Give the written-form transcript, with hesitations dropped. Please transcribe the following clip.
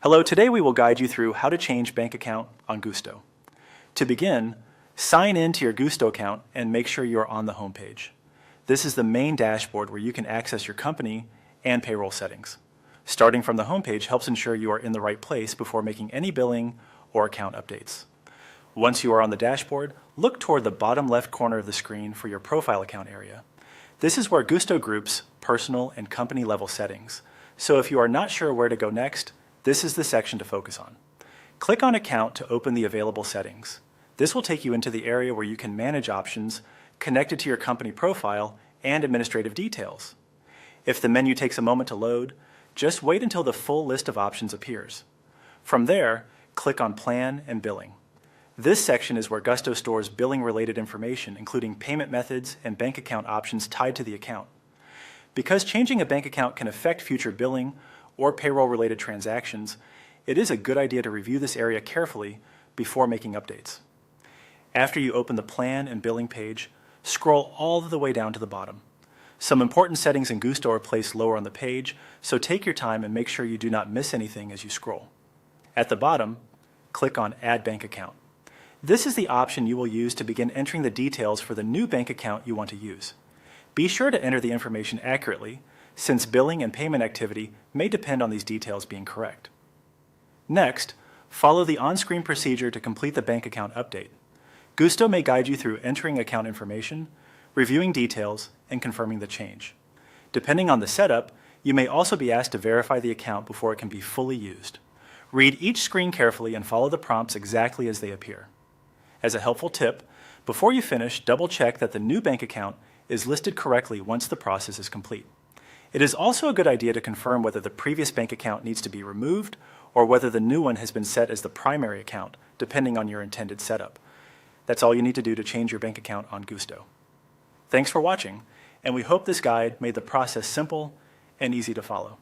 Hello, today we will guide you through how to change bank account on Gusto. To begin, sign in to your Gusto account and make sure you are on the home page. This is the main dashboard where you can access your company and payroll settings. Starting from the home page helps ensure you are in the right place before making any billing or account updates. Once you are on the dashboard, look toward the bottom left corner of the screen for your profile account area. This is where Gusto groups personal and company level settings. So if you are not sure where to go next, this is the section to focus on. Click on Account to open the available settings. This will take you into the area where you can manage options connected to your company profile and administrative details. If the menu takes a moment to load, just wait until the full list of options appears. From there, click on Plan and Billing. This section is where Gusto stores billing-related information, including payment methods and bank account options tied to the account. Because changing a bank account can affect future billing or payroll-related transactions, it is a good idea to review this area carefully before making updates. After you open the Plan and Billing page, scroll all the way down to the bottom. Some important settings in Gusto are placed lower on the page, so take your time and make sure you do not miss anything as you scroll. At the bottom, click on Add Bank Account. This is the option you will use to begin entering the details for the new bank account you want to use. Be sure to enter the information accurately, since billing and payment activity may depend on these details being correct. Next, follow the on-screen procedure to complete the bank account update. Gusto may guide you through entering account information, reviewing details, and confirming the change. Depending on the setup, you may also be asked to verify the account before it can be fully used. Read each screen carefully and follow the prompts exactly as they appear. As a helpful tip, before you finish, double-check that the new bank account is listed correctly once the process is complete. It is also a good idea to confirm whether the previous bank account needs to be removed or whether the new one has been set as the primary account, depending on your intended setup. That's all you need to do to change your bank account on Gusto. Thanks for watching, and we hope this guide made the process simple and easy to follow.